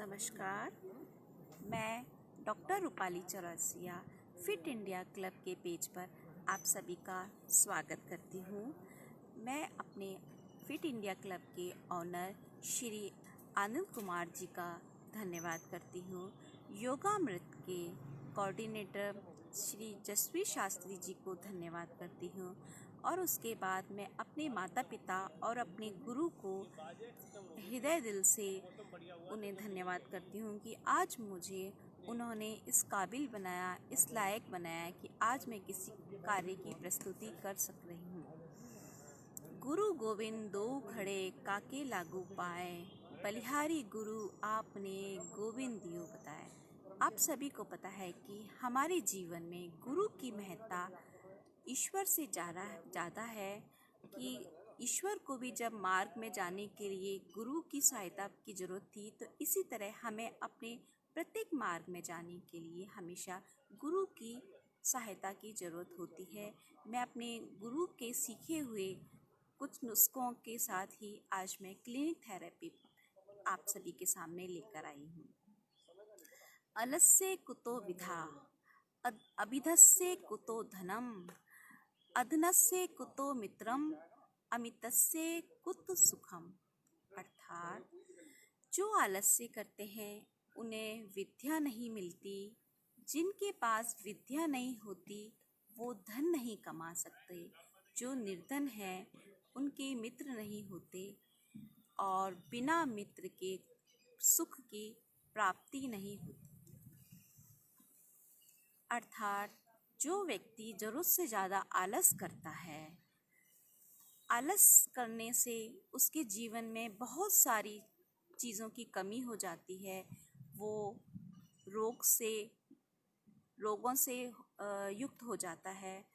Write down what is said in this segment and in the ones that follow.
नमस्कार। मैं doctor Rupali Chaurasia fit India club के पेज पर आप सभी का स्वागत करती हूँ। मैं अपने फिट इंडिया क्लब के ऑनर श्री आनंद कुमार जी का धन्यवाद करती हूँ। योगामृत के कोऑर्डिनेटर श्री जसवी शास्त्री जी को धन्यवाद करती हूँ और उसके बाद मैं अपने माता पिता और अपने गुरु को हृदय दिल से उन्हें धन्यवाद करती हूँ कि आज मुझे उन्होंने इस काबिल बनाया, इस लायक बनाया कि आज मैं किसी कार्य की प्रस्तुति कर सक रही हूँ। गुरु गोविंद दो खड़े काके लागू पाए, बलिहारी गुरु आपने गोविंद दियो बताए। आप सभी को पता है कि हमारे जीवन में गुरु की महत्ता ईश्वर से ज़्यादा है कि ईश्वर को भी जब मार्ग में जाने के लिए गुरु की सहायता की ज़रूरत थी, तो इसी तरह हमें अपने प्रत्येक मार्ग में जाने के लिए हमेशा गुरु की सहायता की ज़रूरत होती है। मैं अपने गुरु के सीखे हुए कुछ नुस्खों के साथ ही आज मैं क्लिनिक थेरेपी आप सभी के सामने लेकर आई हूँ। अलस्य कुतो विधा, अभिधस्य कुतो धनम, अधनस्य कुतो मित्रम, अमितस्य कुत सुखम। अर्थात जो आलस्य करते हैं उन्हें विद्या नहीं मिलती, जिनके पास विद्या नहीं होती वो धन नहीं कमा सकते, जो निर्धन है उनके मित्र नहीं होते और बिना मित्र के सुख की प्राप्ति नहीं होती। अर्थात जो व्यक्ति ज़रूरत से ज़्यादा आलस करता है, आलस करने से उसके जीवन में बहुत सारी चीज़ों की कमी हो जाती है। वो रोगों से युक्त हो जाता है,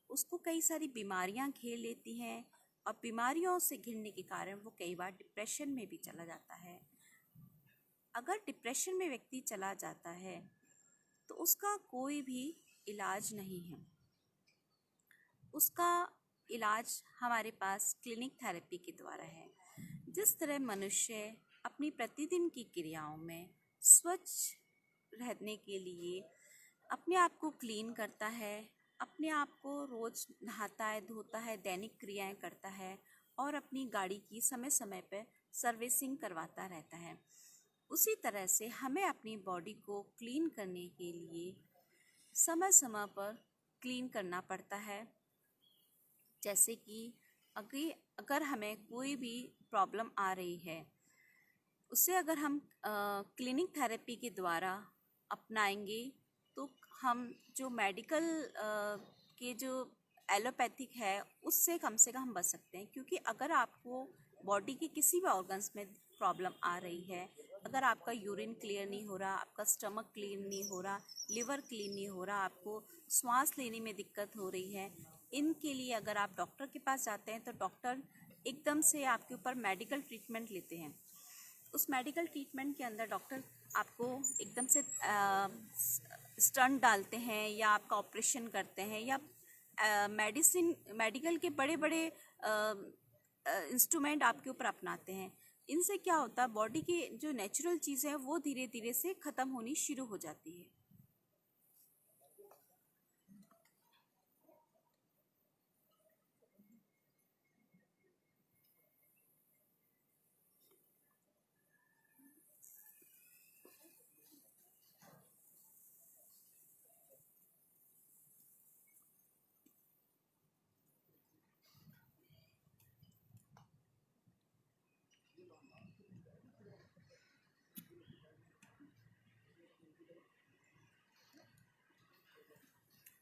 उसको कई सारी बीमारियां घेर लेती हैं और बीमारियों से घिरने के कारण वो कई बार डिप्रेशन में भी चला जाता है। अगर डिप्रेशन में व्यक्ति चला जाता है तो उसका कोई भी इलाज नहीं है। उसका इलाज हमारे पास क्लिनिक थेरेपी के द्वारा है। जिस तरह मनुष्य अपनी प्रतिदिन की क्रियाओं में स्वच्छ रहने के लिए अपने आप को क्लीन करता है, अपने आप को रोज़ नहाता है, धोता है, दैनिक क्रियाएं करता है और अपनी गाड़ी की समय समय पर सर्विसिंग करवाता रहता है, उसी तरह से हमें अपनी बॉडी को क्लीन करने के लिए समय समय पर क्लीन करना पड़ता है। जैसे कि अगर हमें कोई भी प्रॉब्लम आ रही है, उसे अगर हम क्लिनिक थेरेपी के द्वारा अपनाएंगे तो हम जो मेडिकल के जो एलोपैथिक है उससे कम से कम बच सकते हैं। क्योंकि अगर आपको बॉडी के किसी भी ऑर्गन्स में प्रॉब्लम आ रही है, अगर आपका यूरिन क्लियर नहीं हो रहा, आपका स्टमक क्लीन नहीं हो रहा, लिवर क्लीन नहीं हो रहा, आपको सांस लेने में दिक्कत हो रही है, इनके लिए अगर आप डॉक्टर के पास जाते हैं तो डॉक्टर एकदम से आपके ऊपर मेडिकल ट्रीटमेंट लेते हैं। उस मेडिकल ट्रीटमेंट के अंदर डॉक्टर आपको एकदम से स्टंट डालते हैं या आपका ऑपरेशन करते हैं या मेडिकल के बड़े बड़े इंस्ट्रूमेंट आपके ऊपर अपनाते हैं। इनसे क्या होता है, बॉडी की जो नेचुरल चीज़ है वो धीरे धीरे से ख़त्म होनी शुरू हो जाती है।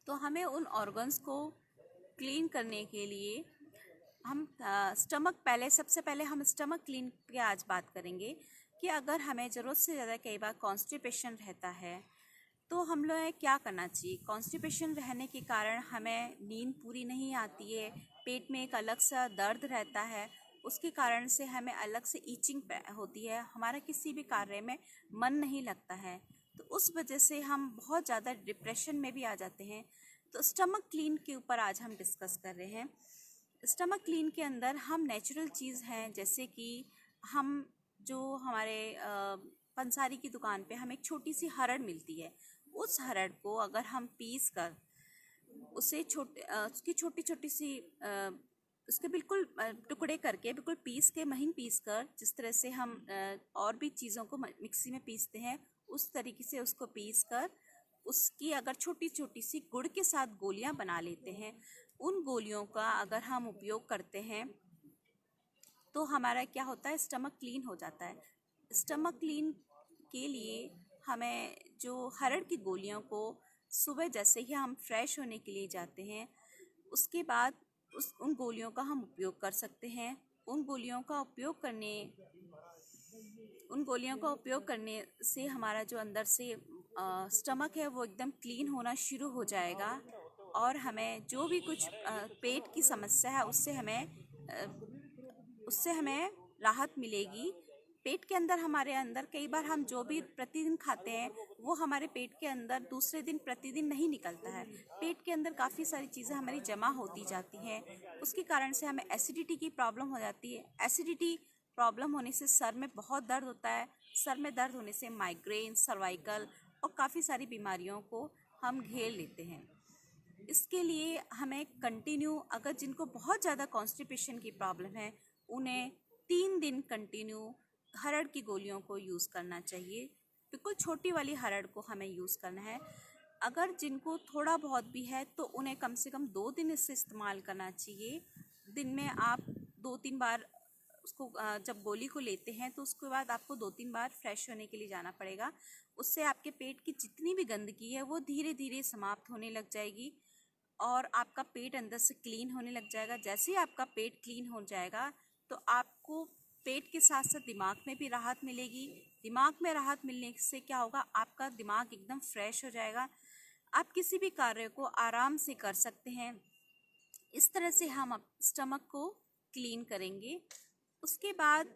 तो हमें उन ऑर्गन्स को क्लीन करने के लिए हम सबसे पहले हम स्टमक क्लीन की आज बात करेंगे कि अगर हमें ज़रूरत से ज़्यादा कई बार कॉन्स्टिपेशन रहता है तो हम लोग क्या करना चाहिए। कॉन्स्टिपेशन रहने के कारण हमें नींद पूरी नहीं आती है, पेट में एक अलग सा दर्द रहता है, उसके कारण से हमें अलग से ईचिंग होती है, हमारा किसी भी कार्य में मन नहीं लगता है, तो उस वजह से हम बहुत ज़्यादा डिप्रेशन में भी आ जाते हैं। तो स्टमक क्लीन के ऊपर आज हम डिस्कस कर रहे हैं। स्टमक क्लीन के अंदर हम नेचुरल चीज़ हैं, जैसे कि हम जो हमारे पंसारी की दुकान पे हमें एक छोटी सी हरड़ मिलती है। उस हरड़ को अगर हम पीस कर उसे उसकी छोटी छोटी सी उसके बिल्कुल टुकड़े करके बिल्कुल पीस के महीन पीस कर, जिस तरह से हम और भी चीज़ों को मिक्सी में पीसते हैं उस तरीके से उसको पीस कर उसकी अगर छोटी छोटी सी गुड़ के साथ गोलियां बना लेते हैं, उन गोलियों का अगर हम उपयोग करते हैं तो हमारा क्या होता है, स्टमक क्लीन हो जाता है। स्टमक क्लीन के लिए हमें जो हरड़ की गोलियों को सुबह जैसे ही हम फ्रेश होने के लिए जाते हैं उसके बाद उन गोलियों का हम उपयोग कर सकते हैं। उन गोलियों का उपयोग करने से हमारा जो अंदर से स्टमक है वो एकदम क्लीन होना शुरू हो जाएगा और हमें जो भी कुछ पेट की समस्या है उससे हमें राहत मिलेगी। पेट के अंदर हमारे अंदर कई बार हम जो भी प्रतिदिन खाते हैं वो हमारे पेट के अंदर दूसरे दिन प्रतिदिन नहीं निकलता है। पेट के अंदर काफ़ी सारी चीज़ें हमारी जमा होती जाती हैं, उसके कारण से हमें एसिडिटी की प्रॉब्लम हो जाती है। एसिडिटी प्रॉब्लम होने से सर में बहुत दर्द होता है। सर में दर्द होने से माइग्रेन, सर्वाइकल और काफ़ी सारी बीमारियों को हम घेर लेते हैं। इसके लिए हमें कंटिन्यू, अगर जिनको बहुत ज़्यादा कॉन्स्टिपेशन की प्रॉब्लम है उन्हें 3 दिन कंटिन्यू हरड़ की गोलियों को यूज़ करना चाहिए। बिल्कुल छोटी वाली हरड़ को हमें यूज़ करना है। अगर जिनको थोड़ा बहुत भी है तो उन्हें कम से कम 2 दिन इससे इस्तेमाल करना चाहिए। दिन में आप 2-3 बार उसको जब गोली को लेते हैं तो उसके बाद आपको 2-3 बार फ्रेश होने के लिए जाना पड़ेगा। उससे आपके पेट की जितनी भी गंदगी है वो धीरे धीरे समाप्त होने लग जाएगी और आपका पेट अंदर से क्लीन होने लग जाएगा। जैसे ही आपका पेट क्लीन हो जाएगा तो आपको पेट के साथ साथ दिमाग में भी राहत मिलेगी। दिमाग में राहत मिलने से क्या होगा, आपका दिमाग एकदम फ्रेश हो जाएगा। आप किसी भी कार्य को आराम से कर सकते हैं। इस तरह से हम स्टमक को क्लीन करेंगे। उसके बाद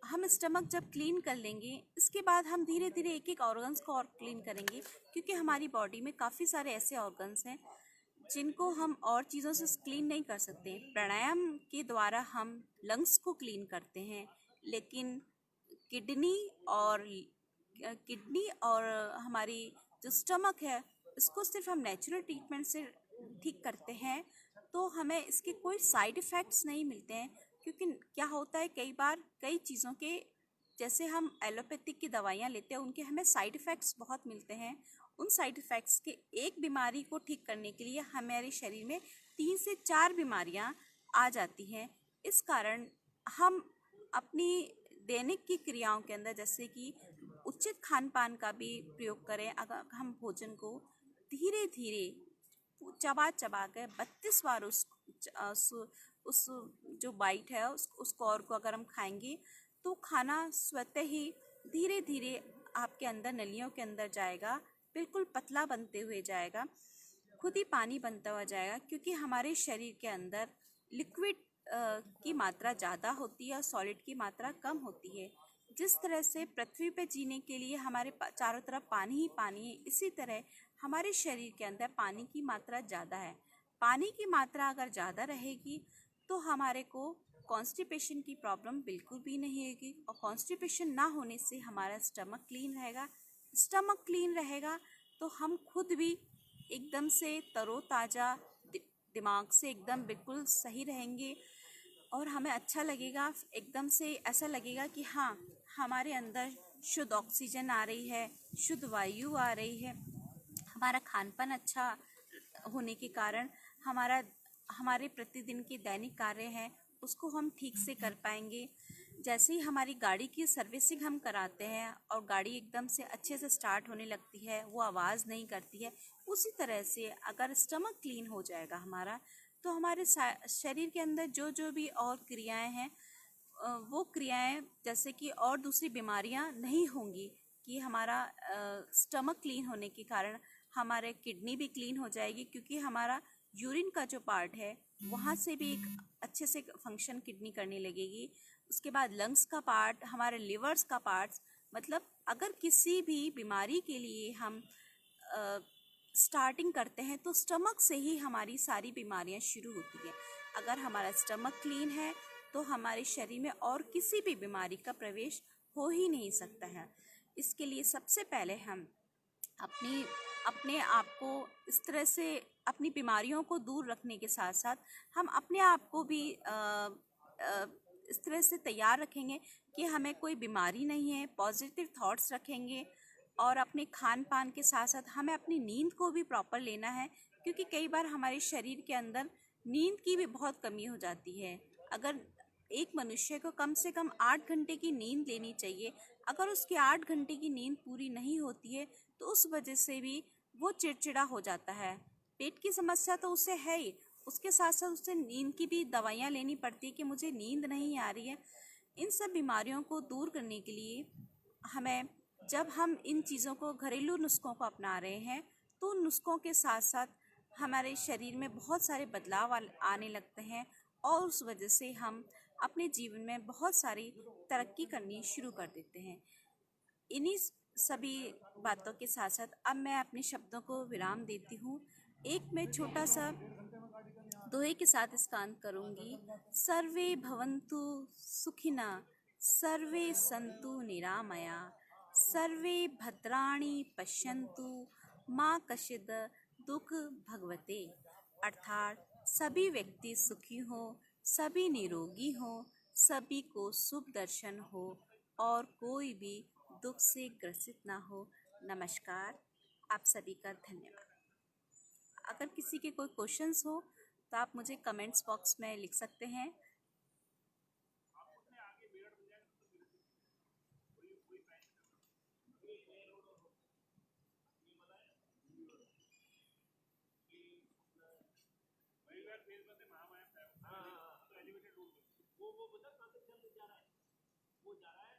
हम स्टमक जब क्लीन कर लेंगे, इसके बाद हम धीरे धीरे एक एक ऑर्गन्स को और क्लीन करेंगे, क्योंकि हमारी बॉडी में काफ़ी सारे ऐसे ऑर्गन्स हैं जिनको हम और चीज़ों से क्लीन नहीं कर सकते। प्राणायाम के द्वारा हम लंग्स को क्लीन करते हैं, लेकिन किडनी और हमारी जो स्टमक है इसको सिर्फ हम नेचुरल ट्रीटमेंट से ठीक करते हैं तो हमें इसके कोई साइड इफ़ेक्ट्स नहीं मिलते हैं। क्योंकि क्या होता है, कई बार कई चीज़ों के, जैसे हम एलोपैथिक की दवाइयाँ लेते हैं उनके हमें साइड इफ़ेक्ट्स बहुत मिलते हैं। उन साइड इफ़ेक्ट्स के एक बीमारी को ठीक करने के लिए हमारे शरीर में 3 से 4 बीमारियाँ आ जाती हैं। इस कारण हम अपनी दैनिक की क्रियाओं के अंदर, जैसे कि उचित खान पान का भी प्रयोग करें। अगर हम भोजन को धीरे धीरे चबा चबा के 32 बार उस जो बाइट है उसको और को अगर हम खाएंगे तो खाना स्वतः ही धीरे धीरे आपके अंदर नलियों के अंदर जाएगा, बिल्कुल पतला बनते हुए जाएगा, खुद ही पानी बनता हुआ जाएगा। क्योंकि हमारे शरीर के अंदर लिक्विड की मात्रा ज़्यादा होती है और सॉलिड की मात्रा कम होती है। जिस तरह से पृथ्वी पे जीने के लिए हमारे चारों तरफ पानी ही पानी है, इसी तरह हमारे शरीर के अंदर पानी की मात्रा ज़्यादा है। पानी की मात्रा अगर ज़्यादा रहेगी तो हमारे को कॉन्स्टिपेशन की प्रॉब्लम बिल्कुल भी नहीं होगी, और कॉन्स्टिपेशन ना होने से हमारा स्टमक क्लीन रहेगा। स्टमक क्लीन रहेगा तो हम खुद भी एकदम से तरोताज़ा, दिमाग से एकदम बिल्कुल सही रहेंगे और हमें अच्छा लगेगा। एकदम से ऐसा लगेगा कि हाँ, हमारे अंदर शुद्ध ऑक्सीजन आ रही है, शुद्ध वायु आ रही है। हमारा खान पान अच्छा होने के कारण हमारे प्रतिदिन के दैनिक कार्य हैं उसको हम ठीक से कर पाएंगे। जैसे ही हमारी गाड़ी की सर्विसिंग हम कराते हैं और गाड़ी एकदम से अच्छे से स्टार्ट होने लगती है, वो आवाज़ नहीं करती है, उसी तरह से अगर स्टमक क्लीन हो जाएगा हमारा तो हमारे शरीर के अंदर जो जो भी और क्रियाएं हैं वो क्रियाएं, जैसे कि और दूसरी बीमारियां नहीं होंगी। कि हमारा स्टमक क्लीन होने के कारण हमारे किडनी भी क्लीन हो जाएगी, क्योंकि हमारा यूरिन का जो पार्ट है वहाँ से भी एक अच्छे से फंक्शन किडनी करने लगेगी। उसके बाद लंग्स का पार्ट, हमारे लिवर्स का पार्ट्स, मतलब अगर किसी भी बीमारी के लिए हम स्टार्टिंग करते हैं तो स्टमक से ही हमारी सारी बीमारियां शुरू होती हैं। अगर हमारा स्टमक क्लीन है तो हमारे शरीर में और किसी भी बीमारी का प्रवेश हो ही नहीं सकता है। इसके लिए सबसे पहले हम अपने आप को इस तरह से अपनी बीमारियों को दूर रखने के साथ साथ हम अपने आप को भी इस तरह से तैयार रखेंगे कि हमें कोई बीमारी नहीं है, पॉजिटिव थॉट्स रखेंगे और अपने खान पान के साथ साथ हमें अपनी नींद को भी प्रॉपर लेना है, क्योंकि कई बार हमारे शरीर के अंदर नींद की भी बहुत कमी हो जाती है। अगर एक मनुष्य को कम से कम 8 घंटे की नींद लेनी चाहिए। अगर उसकी 8 घंटे की नींद पूरी नहीं होती है तो उस वजह से भी वो चिड़चिड़ा हो जाता है। पेट की समस्या तो उसे है ही, उसके साथ साथ उसे नींद की भी दवाइयाँ लेनी पड़ती है कि मुझे नींद नहीं आ रही है। इन सब बीमारियों को दूर करने के लिए हमें, जब हम इन चीज़ों को, घरेलू नुस्खों को अपना रहे हैं, तो उन नुस्खों के साथ साथ हमारे शरीर में बहुत सारे बदलाव आने लगते हैं और उस वजह से हम अपने जीवन में बहुत सारी तरक्की करनी शुरू कर देते हैं। इन्हीं सभी बातों के साथ साथ अब मैं अपने शब्दों को विराम देती हूँ। एक मैं छोटा सा दोहे के साथ इसका अंत करूँगी। सर्वे भवन्तु सुखिनः, सर्वे सन्तु निरामया, सर्वे भद्राणि पश्यन्तु, माँ कश्चित् दुख भगवते। अर्थात सभी व्यक्ति सुखी हो, सभी निरोगी हो, सभी को शुभ दर्शन हो और कोई भी दुख से ग्रसित ना हो। नमस्कार, आप सभी का धन्यवाद। अगर किसी के कोई क्वेश्चंस हो तो आप मुझे कमेंट्स बॉक्स में लिख सकते हैं। वो बता कहाँ से जा रहा है, वो जा रहा है